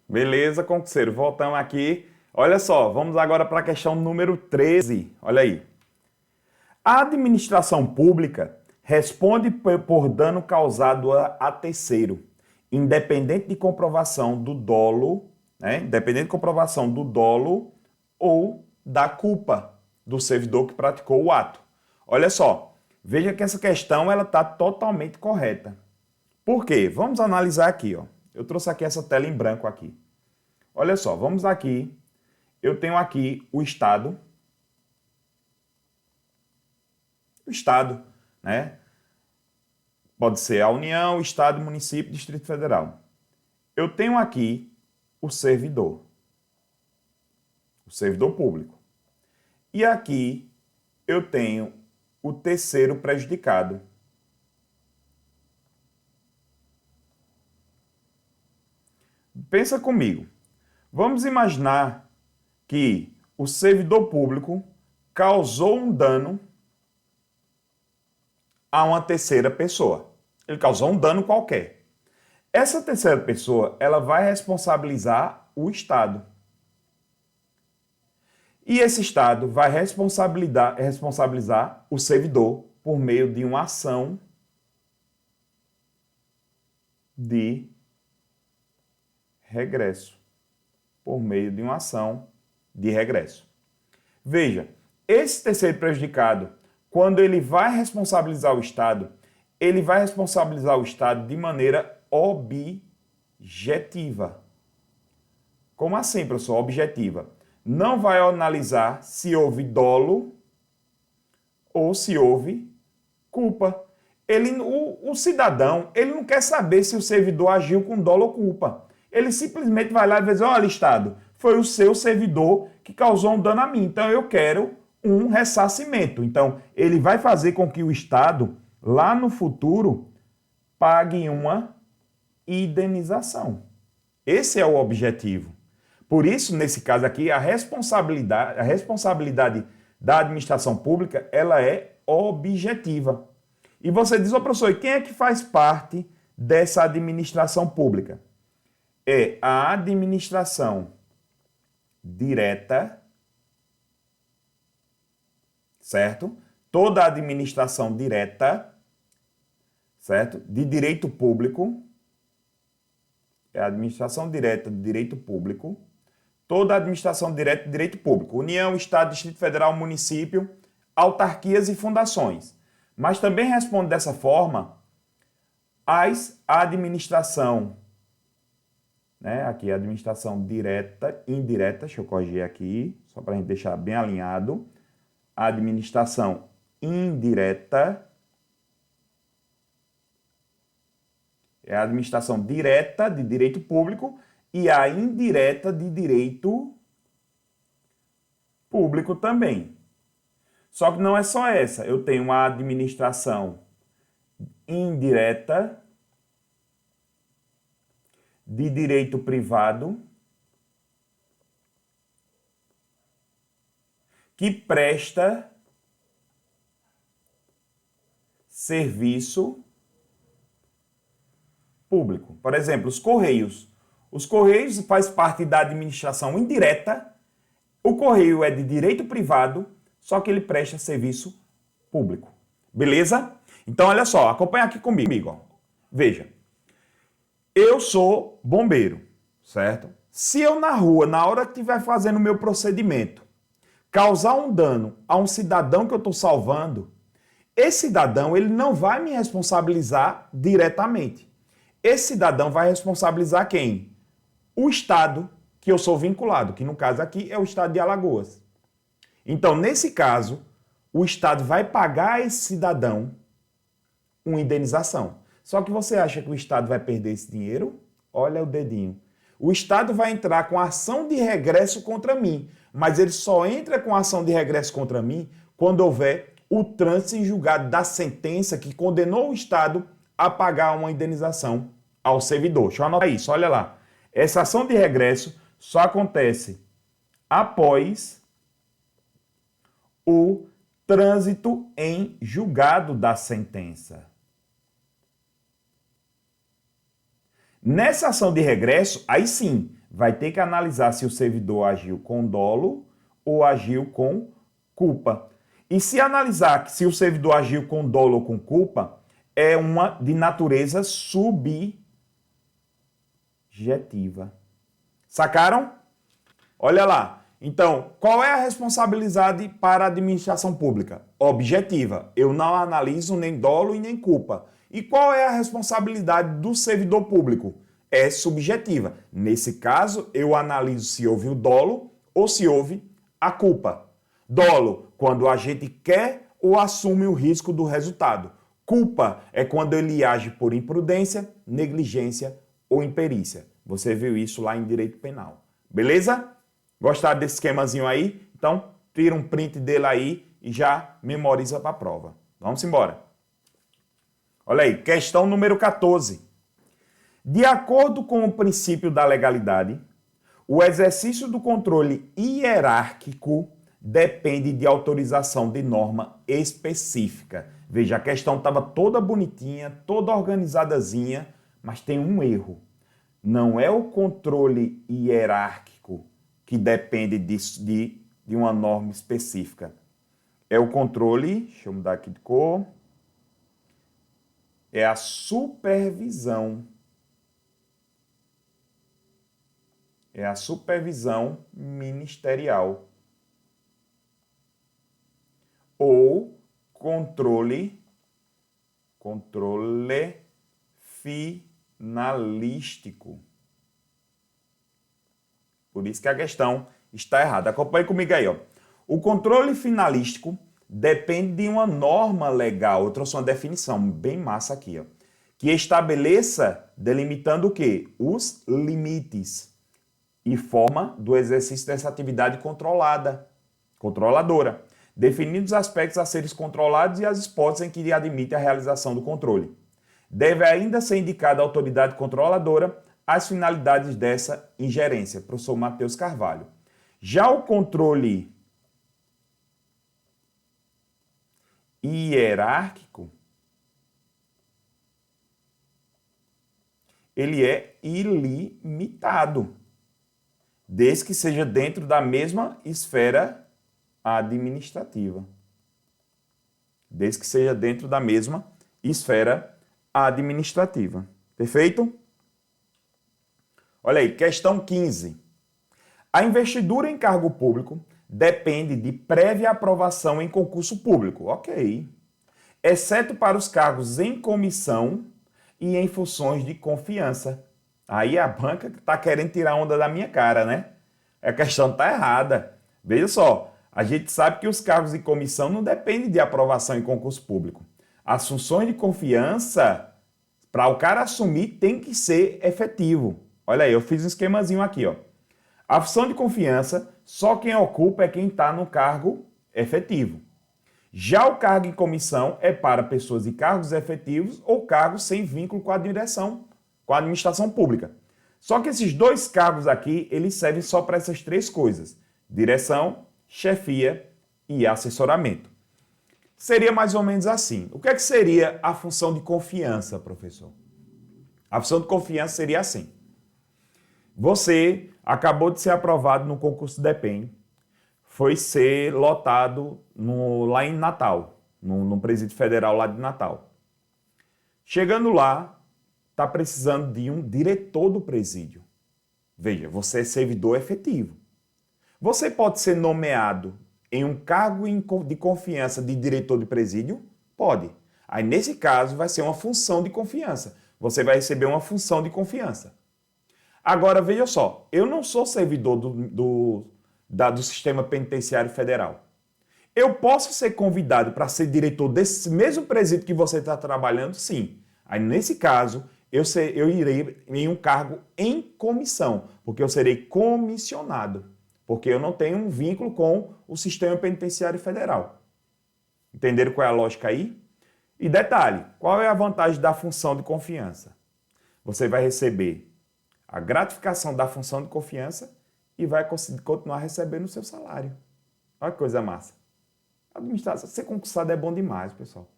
Beleza, concurseiro, voltamos aqui. Olha só, vamos agora para a questão número 13. Olha aí. A administração pública responde por dano causado a terceiro, independente de comprovação do dolo, independente de comprovação do dolo ou da culpa do servidor que praticou o ato. Olha só, veja que essa questão ela está totalmente correta. Por quê? Vamos analisar aqui, ó. Eu trouxe aqui essa tela em branco aqui. Olha só, vamos aqui. Eu tenho aqui o Estado. O Estado, né? Pode ser a União, Estado, Município, Distrito Federal. Eu tenho aqui o servidor público. E aqui eu tenho o terceiro prejudicado. Pensa comigo. Vamos imaginar que o servidor público causou um dano a uma terceira pessoa. Ele causou um dano qualquer. Essa terceira pessoa, ela vai responsabilizar o Estado. E esse Estado vai responsabilizar o servidor por meio de uma ação de regresso. Por meio de uma ação de regresso. Veja, esse terceiro prejudicado, quando ele vai responsabilizar o Estado, ele vai responsabilizar o Estado de maneira objetiva. Como assim, professor? Objetiva. Não vai analisar se houve dolo ou se houve culpa. O cidadão, ele não quer saber se o servidor agiu com dolo ou culpa. Ele simplesmente vai lá e vai dizer, olha, Estado, foi o seu servidor que causou um dano a mim, então eu quero um ressarcimento. Então, ele vai fazer com que o Estado, lá no futuro, pague uma indenização. Esse é o objetivo. Por isso, nesse caso aqui, a responsabilidade da administração pública, ela é objetiva. E você diz, professor, e quem é que faz parte dessa administração pública? É a administração direta, certo? Toda a administração direta, certo? De direito público, é a administração direta de direito público, toda a administração direta de direito público, União, Estado, Distrito Federal, Município, autarquias e fundações. Mas também responde dessa forma a administração, aqui a administração direta, indireta, deixa eu corrigir aqui, só para a gente deixar bem alinhado. A administração indireta é a administração direta de direito público e a indireta de direito público também. Só que não é só essa, eu tenho uma administração indireta de direito privado que presta serviço público. Por exemplo, os Correios. Os Correios faz parte da administração indireta. O Correio é de direito privado, só que ele presta serviço público. Beleza? Então, olha só, acompanha aqui comigo. Ó. Veja. Eu sou bombeiro, certo? Se eu na rua, na hora que estiver fazendo o meu procedimento, causar um dano a um cidadão que eu estou salvando, esse cidadão ele não vai me responsabilizar diretamente. Esse cidadão vai responsabilizar quem? O Estado que eu sou vinculado, que no caso aqui é o Estado de Alagoas. Então, nesse caso, o Estado vai pagar a esse cidadão uma indenização. Só que você acha que o Estado vai perder esse dinheiro? Olha o dedinho. O Estado vai entrar com ação de regresso contra mim, mas ele só entra com ação de regresso contra mim quando houver o trânsito em julgado da sentença que condenou o Estado a pagar uma indenização ao servidor. Deixa eu anotar isso, olha lá. Essa ação de regresso só acontece após o trânsito em julgado da sentença. Nessa ação de regresso, aí sim, vai ter que analisar se o servidor agiu com dolo ou agiu com culpa. E se analisar se o servidor agiu com dolo ou com culpa, é uma de natureza subjetiva. Sacaram? Olha lá. Então, qual é a responsabilidade para a administração pública? Objetiva. Eu não analiso nem dolo e nem culpa. E qual é a responsabilidade do servidor público? É subjetiva. Nesse caso, eu analiso se houve o dolo ou se houve a culpa. Dolo, quando o agente quer ou assume o risco do resultado. Culpa é quando ele age por imprudência, negligência ou imperícia. Você viu isso lá em direito penal. Beleza? Gostaram desse esquemazinho aí? Então, tira um print dele aí e já memoriza para a prova. Vamos embora. Olha aí, questão número 14. De acordo com o princípio da legalidade, o exercício do controle hierárquico depende de autorização de norma específica. Veja, a questão estava toda bonitinha, toda organizadazinha, mas tem um erro. Não é o controle hierárquico que depende de uma norma específica. É o controle, deixa eu mudar aqui de cor, é a supervisão. É a supervisão ministerial. Ou controle finalístico. Por isso que a questão está errada. Acompanhe comigo aí, ó. O controle finalístico depende de uma norma legal. Eu trouxe uma definição bem massa aqui, ó, que estabeleça, delimitando o quê? Os limites e forma do exercício dessa atividade controladora, definindo os aspectos a seres controlados e as hipóteses em que admite a realização do controle. Deve ainda ser indicada a autoridade controladora as finalidades dessa ingerência. Professor Matheus Carvalho. Já o controle hierárquico, ele é ilimitado, desde que seja dentro da mesma esfera administrativa. Desde que seja dentro da mesma esfera administrativa. Perfeito? Olha aí, questão 15. A investidura em cargo público depende de prévia aprovação em concurso público. Ok. Exceto para os cargos em comissão e em funções de confiança. Aí a banca está querendo tirar onda da minha cara, né? A questão está errada. Veja só, a gente sabe que os cargos de comissão não dependem de aprovação em concurso público. As funções de confiança, para o cara assumir, tem que ser efetivo. Olha aí, eu fiz um esquemazinho aqui, ó. A função de confiança, só quem ocupa é quem está no cargo efetivo. Já o cargo em comissão é para pessoas de cargos efetivos ou cargos sem vínculo com a direção, com a administração pública. Só que esses dois cargos aqui, eles servem só para essas três coisas: direção, chefia e assessoramento. Seria mais ou menos assim. O que é que seria a função de confiança, professor? A função de confiança seria assim. Você acabou de ser aprovado no concurso DEPEN, foi ser lotado lá em Natal, no presídio federal lá de Natal. Chegando lá, está precisando de um diretor do presídio. Veja, você é servidor efetivo. Você pode ser nomeado em um cargo de confiança de diretor de presídio? Pode. Aí, nesse caso, vai ser uma função de confiança. Você vai receber uma função de confiança. Agora, veja só, eu não sou servidor do Sistema Penitenciário Federal. Eu posso ser convidado para ser diretor desse mesmo presídio que você está trabalhando? Sim. Aí, nesse caso, eu irei em um cargo em comissão, porque eu serei comissionado, porque eu não tenho um vínculo com o Sistema Penitenciário Federal. Entenderam qual é a lógica aí? E detalhe, qual é a vantagem da função de confiança? Você vai receber a gratificação da função de confiança e vai continuar recebendo o seu salário. Olha que coisa massa. Administração, ser concursado é bom demais, pessoal.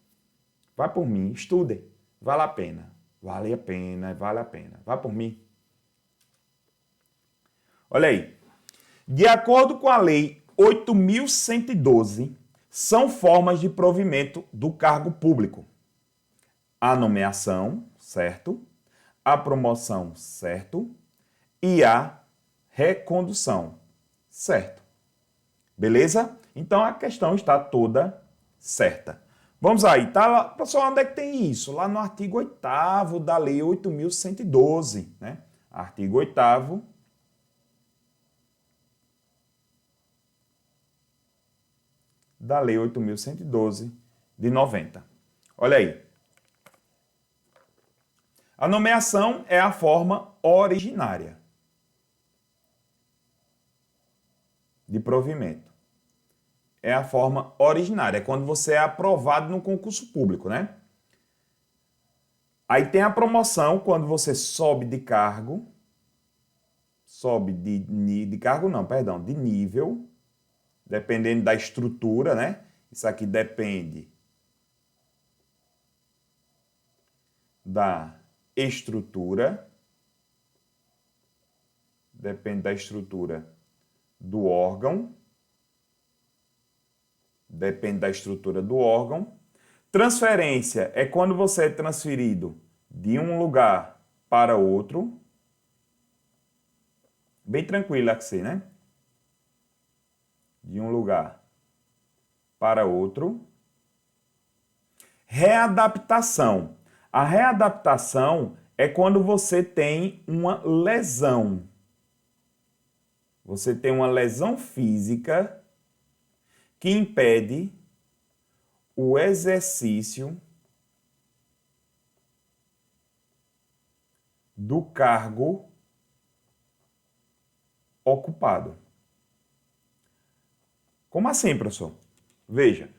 Vai por mim, estudem. Vale a pena. Vale a pena, vale a pena. Vai por mim. Olha aí. De acordo com a Lei 8.112, são formas de provimento do cargo público: a nomeação, certo? A promoção, certo? E a recondução, certo? Beleza? Então a questão está toda certa. Vamos aí, tá lá, pessoal, onde é que tem isso? Lá no artigo 8º da Lei 8.112, né? Artigo 8º da Lei 8.112 de 90. Olha aí. A nomeação é a forma originária de provimento. É a forma originária, é quando você é aprovado no concurso público, né? Aí tem a promoção, quando você sobe de cargo, de nível, dependendo da estrutura, né? Isso aqui depende da estrutura, do órgão, Transferência é quando você é transferido de um lugar para outro. Bem tranquilo aqui, né? De um lugar para outro. Readaptação. A readaptação é quando você tem uma lesão. Você tem uma lesão física que impede o exercício do cargo ocupado. Como assim, professor? Veja,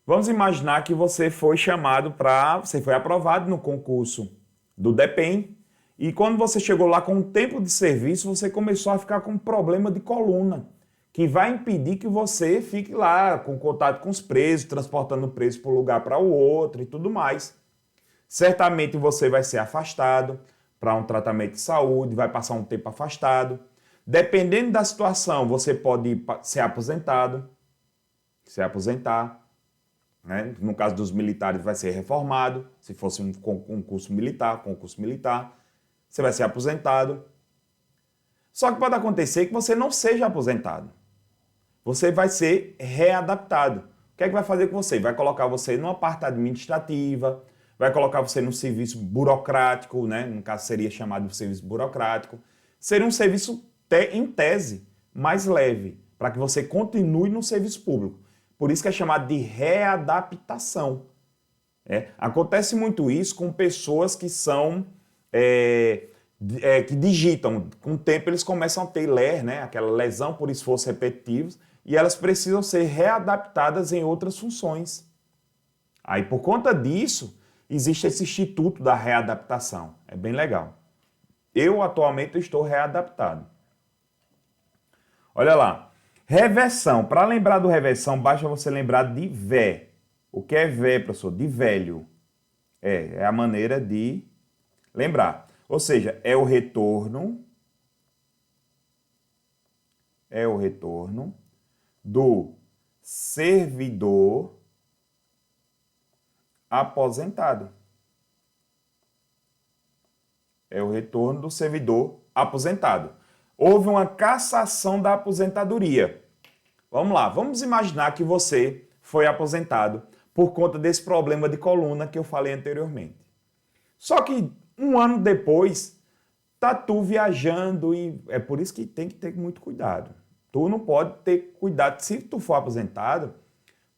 vamos imaginar que você foi você foi aprovado no concurso do DEPEN, e quando você chegou lá com o tempo de serviço, você começou a ficar com um problema de coluna, que vai impedir que você fique lá com contato com os presos, transportando o preso para um lugar para o outro e tudo mais. Certamente você vai ser afastado para um tratamento de saúde, vai passar um tempo afastado. Dependendo da situação, você pode ser aposentar, né? No caso dos militares, vai ser reformado. Se fosse um concurso militar, você vai ser aposentado. Só que pode acontecer que você não seja aposentado. Você vai ser readaptado. O que é que vai fazer com você? Vai colocar você numa parte administrativa, vai colocar você num serviço burocrático, né? No caso seria chamado de serviço burocrático. Seria um serviço, em tese, mais leve, para que você continue no serviço público. Por isso que é chamado de readaptação. Acontece muito isso com pessoas que são... que digitam. Com o tempo eles começam a ter LER, né? Aquela lesão por esforço repetitivo, e elas precisam ser readaptadas em outras funções. Aí, por conta disso, existe esse Instituto da Readaptação. É bem legal. Eu, atualmente, estou readaptado. Olha lá. Reversão. Para lembrar do reversão, basta você lembrar de vé. O que é vé, professor? De velho. É a maneira de lembrar. Ou seja, é o retorno do servidor aposentado. É o retorno do servidor aposentado. Houve uma cassação da aposentadoria. Vamos lá, vamos imaginar que você foi aposentado por conta desse problema de coluna que eu falei anteriormente. Só que um ano depois, tá tu viajando, e é por isso que tem que ter muito cuidado. Tu não pode ter cuidado. Se tu for aposentado,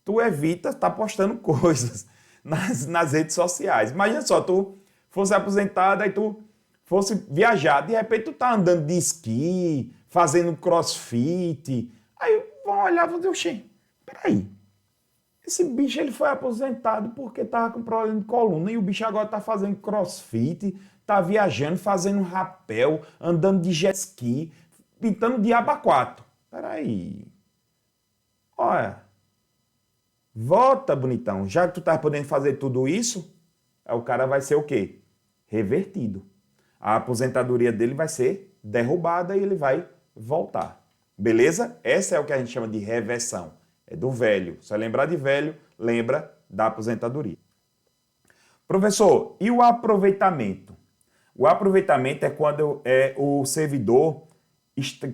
tu evita estar postando coisas nas redes sociais. Imagina só, tu fosse aposentado, aí tu fosse viajar, de repente tu tá andando de esqui, fazendo crossfit, aí vão olhar e vão dizer, oxê, peraí, esse bicho ele foi aposentado porque tava com problema de coluna, e o bicho agora tá fazendo crossfit, tá viajando, fazendo rapel, andando de jet ski, pintando diabo a quatro. Peraí, olha, volta, bonitão, já que tu tá podendo fazer tudo isso, aí o cara vai ser o quê? Revertido. A aposentadoria dele vai ser derrubada e ele vai voltar. Beleza? Essa é o que a gente chama de reversão. É do velho. Se você lembrar de velho, lembra da aposentadoria. Professor, e o aproveitamento? O aproveitamento é quando o servidor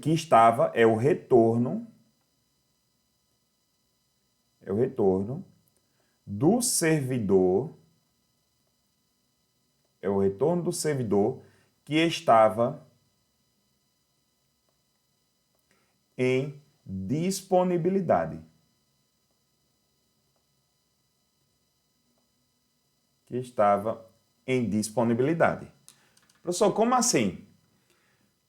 que estava, é o retorno do servidor, que estava em disponibilidade. Professor, como assim?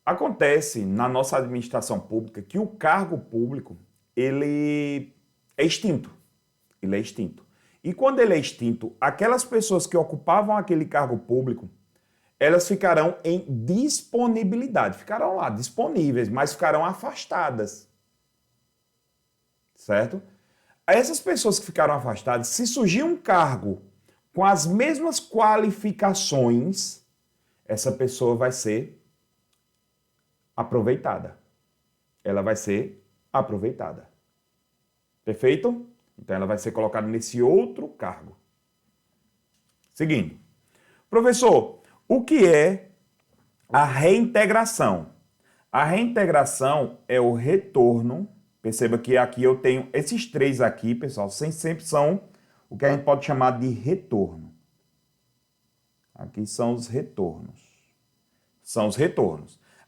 Acontece na nossa administração pública que o cargo público, ele é extinto. E quando ele é extinto, aquelas pessoas que ocupavam aquele cargo público, elas ficarão em disponibilidade. Ficarão lá, disponíveis, mas ficarão afastadas. Certo? Essas pessoas que ficaram afastadas, se surgir um cargo com as mesmas qualificações, essa pessoa vai ser aproveitada. Ela vai ser aproveitada. Perfeito? Então ela vai ser colocada nesse outro cargo. Seguindo. Professor, o que é a reintegração? A reintegração é o retorno. Perceba que aqui eu tenho esses três aqui, pessoal, sempre são o que a gente pode chamar de retorno. Aqui são os retornos.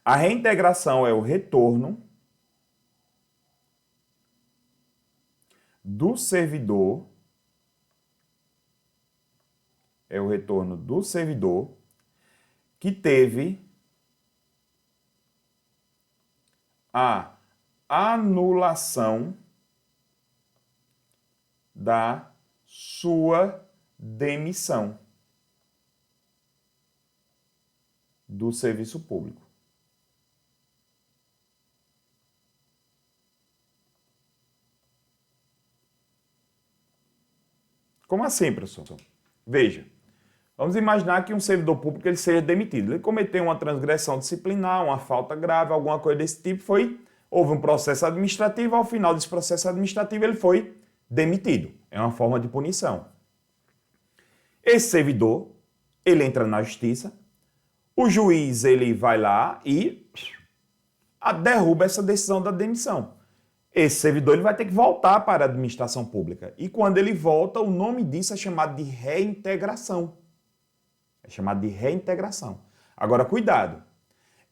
A reintegração é o retorno do servidor. Que teve a anulação da sua demissão do serviço público. Como assim, professor? Veja, vamos imaginar que um servidor público ele seja demitido. Ele cometeu uma transgressão disciplinar, uma falta grave, alguma coisa desse tipo, houve um processo administrativo, ao final desse processo administrativo ele foi demitido. É uma forma de punição. Esse servidor, ele entra na justiça, o juiz ele vai lá e derruba essa decisão da demissão. Esse servidor ele vai ter que voltar para a administração pública. E quando ele volta, o nome disso é chamado de reintegração. Agora, cuidado.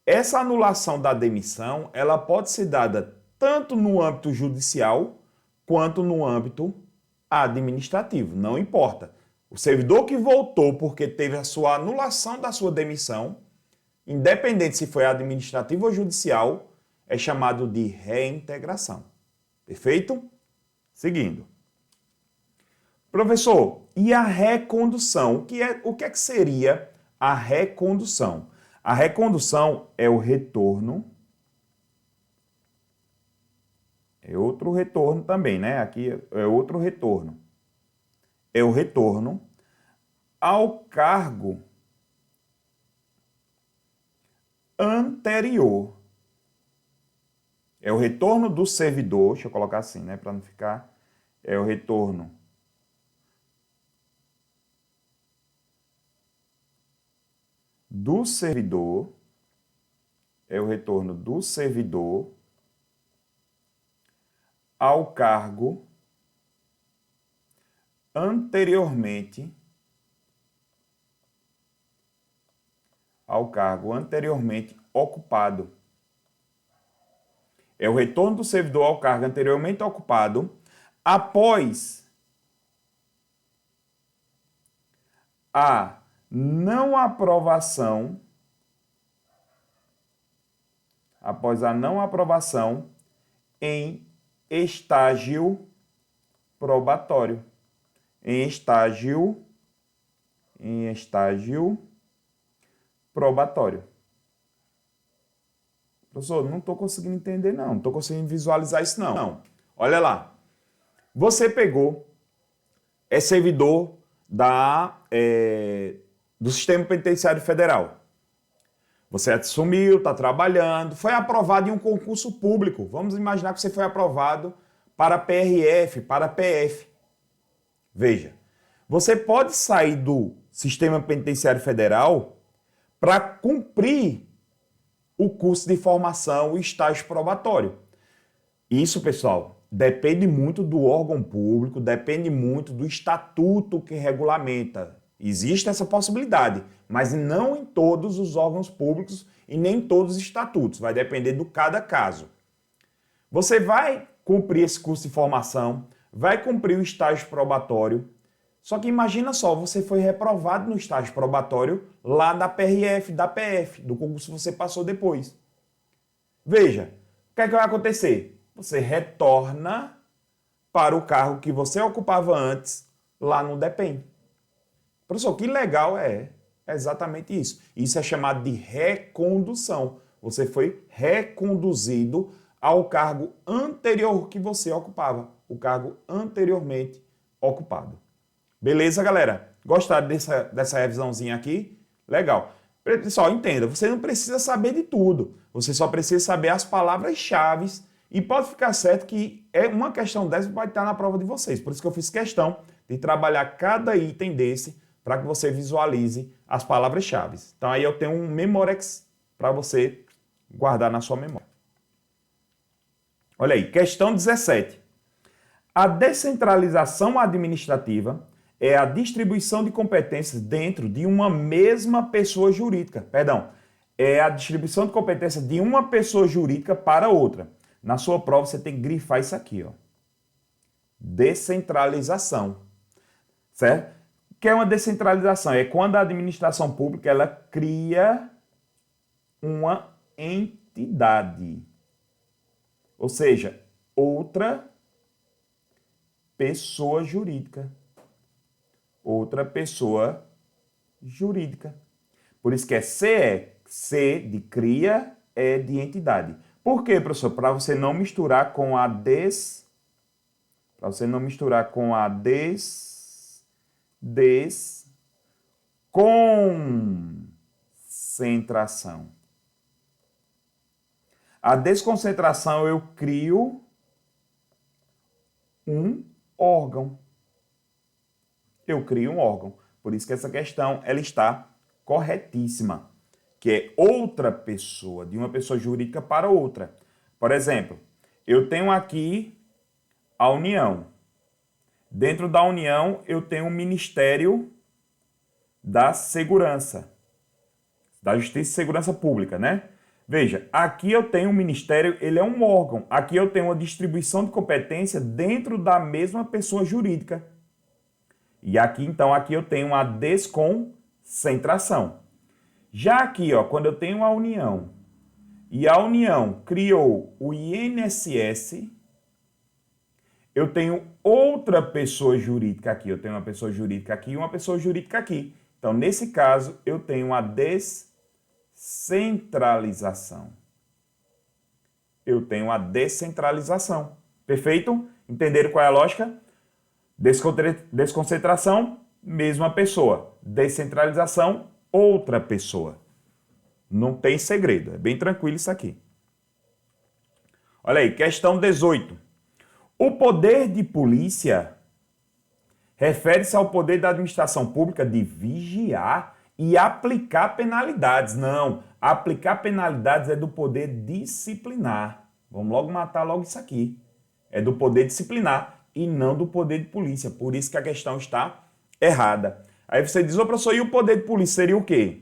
Essa anulação da demissão, ela pode ser dada tanto no âmbito judicial quanto no âmbito administrativo. Não importa. O servidor que voltou porque teve a sua anulação da sua demissão, independente se foi administrativo ou judicial, é chamado de reintegração. Perfeito? Seguindo. Professor, e a recondução? O que é que seria a recondução? A recondução é o retorno. É outro retorno também, né? Aqui é outro retorno. É o retorno ao cargo anterior. É o retorno do servidor, deixa eu colocar assim, né, para não ficar, é o retorno do servidor, ao cargo anteriormente ocupado. É o retorno do servidor ao cargo anteriormente ocupado após a não aprovação em estágio probatório. Em estágio probatório. Professor, não estou conseguindo entender, não. Não estou conseguindo visualizar isso, não. Olha lá. Você pegou, é servidor do Sistema Penitenciário Federal. Você assumiu, está trabalhando, foi aprovado em um concurso público. Vamos imaginar que você foi aprovado para PRF, para PF. Veja, você pode sair do Sistema Penitenciário Federal para cumprir o curso de formação, o estágio probatório. Isso, pessoal, depende muito do órgão público, depende muito do estatuto que regulamenta. Existe essa possibilidade, mas não em todos os órgãos públicos e nem em todos os estatutos. Vai depender do cada caso. Você vai cumprir esse curso de formação, vai cumprir o estágio probatório. Só que imagina só, você foi reprovado no estágio probatório lá da PRF, da PF, do concurso que você passou depois. Veja, o que é que vai acontecer? Você retorna para o cargo que você ocupava antes lá no DEPEN. Professor, que legal é exatamente isso. Isso é chamado de recondução. Você foi reconduzido ao cargo anterior que você ocupava, o cargo anteriormente ocupado. Beleza, galera? Gostaram dessa revisãozinha aqui? Legal. Pessoal, entenda, você não precisa saber de tudo. Você só precisa saber as palavras-chave e pode ficar certo que uma questão dessa pode estar na prova de vocês. Por isso que eu fiz questão de trabalhar cada item desse para que você visualize as palavras-chave. Então aí eu tenho um Memorex para você guardar na sua memória. Olha aí, questão 17. A descentralização administrativa é a distribuição de competências dentro de uma mesma pessoa jurídica. Perdão, é a distribuição de competências de uma pessoa jurídica para outra. Na sua prova você tem que grifar isso aqui, ó. Descentralização. Certo? O que é uma descentralização? É quando a administração pública ela cria uma entidade. Ou seja, outra pessoa jurídica. Outra pessoa jurídica. Por isso que é C de cria, E de entidade. Por quê, professor? Para você não misturar com a desconcentração. A desconcentração eu crio um órgão. Eu crio um órgão. Por isso que essa questão ela está corretíssima, que é outra pessoa, de uma pessoa jurídica para outra. Por exemplo, eu tenho aqui a União. Dentro da União, eu tenho o Ministério da Segurança, da Justiça e Segurança Pública, né? Veja, aqui eu tenho um ministério, ele é um órgão. Aqui eu tenho uma distribuição de competência dentro da mesma pessoa jurídica. E aqui, então, aqui eu tenho a desconcentração. Já aqui, ó, quando eu tenho a União, e a União criou o INSS, eu tenho outra pessoa jurídica aqui. Eu tenho uma pessoa jurídica aqui e uma pessoa jurídica aqui. Então, nesse caso, eu tenho a descentralização. Eu tenho a descentralização. Perfeito? Entenderam qual é a lógica? Desconcentração, mesma pessoa. Descentralização, outra pessoa. Não tem segredo, é bem tranquilo isso aqui. Olha aí, questão 18. O poder de polícia refere-se ao poder da administração pública de vigiar e aplicar penalidades. Não, aplicar penalidades é do poder disciplinar. Vamos logo matar logo isso aqui. É do poder disciplinar e não do poder de polícia. Por isso que a questão está errada. Aí você diz, ô professor, e o poder de polícia seria o quê?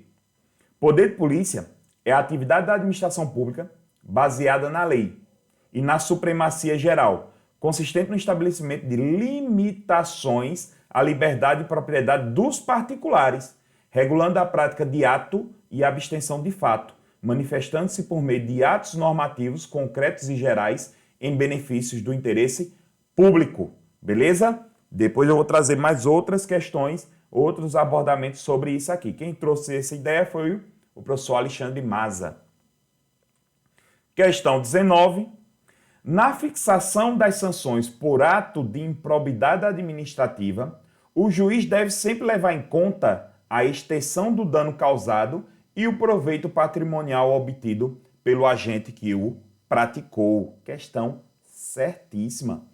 Poder de polícia é a atividade da administração pública baseada na lei e na supremacia geral, consistente no estabelecimento de limitações à liberdade e propriedade dos particulares, regulando a prática de ato e abstenção de fato, manifestando-se por meio de atos normativos concretos e gerais em benefícios do interesse público. Beleza? Depois eu vou trazer mais outras questões, outros abordamentos sobre isso aqui. Quem trouxe essa ideia foi o professor Alexandre Maza. Questão 19. Na fixação das sanções por ato de improbidade administrativa, o juiz deve sempre levar em conta a extensão do dano causado e o proveito patrimonial obtido pelo agente que o praticou. Questão certíssima.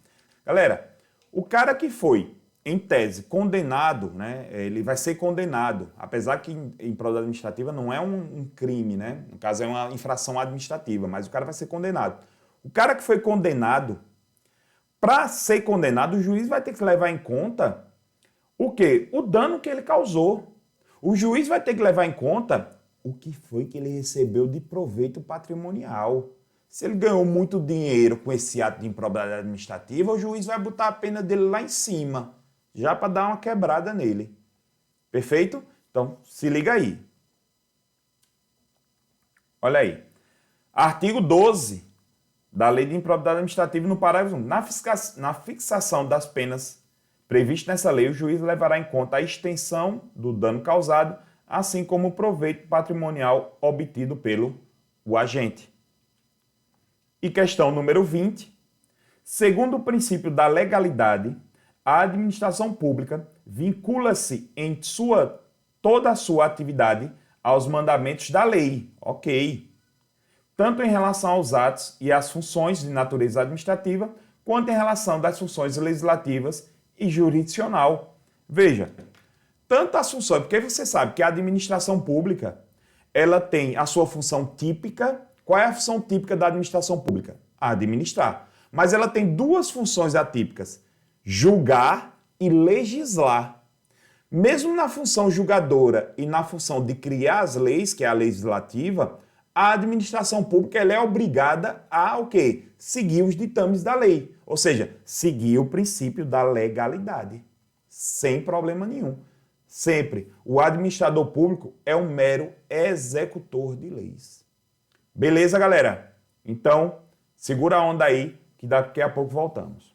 Galera, o cara que foi, em tese, condenado, né, ele vai ser condenado, apesar que em prova administrativa não é um crime, né? No caso é uma infração administrativa, mas o cara vai ser condenado. O cara que foi condenado, para ser condenado, o juiz vai ter que levar em conta o quê? O dano que ele causou. O juiz vai ter que levar em conta o que foi que ele recebeu de proveito patrimonial. Se ele ganhou muito dinheiro com esse ato de improbidade administrativa, o juiz vai botar a pena dele lá em cima, já para dar uma quebrada nele. Perfeito? Então, se liga aí. Olha aí. Artigo 12 da Lei de Improbidade Administrativa, no parágrafo 1. Na fixação das penas previstas nessa lei, o juiz levará em conta a extensão do dano causado, assim como o proveito patrimonial obtido pelo agente. E questão número 20. Segundo o princípio da legalidade, a administração pública vincula-se em toda a sua atividade aos mandamentos da lei. Ok. Tanto em relação aos atos e às funções de natureza administrativa, quanto em relação das funções legislativas e jurisdicional. Veja, tanto as funções, porque você sabe que a administração pública, ela tem a sua função típica. Qual é a função típica da administração pública? Administrar. Mas ela tem duas funções atípicas: julgar e legislar. Mesmo na função julgadora e na função de criar as leis, que é a legislativa, a administração pública ela é obrigada a o quê? Seguir os ditames da lei. Ou seja, seguir o princípio da legalidade. Sem problema nenhum. Sempre. O administrador público é um mero executor de leis. Beleza, galera? Então, segura a onda aí, que daqui a pouco voltamos.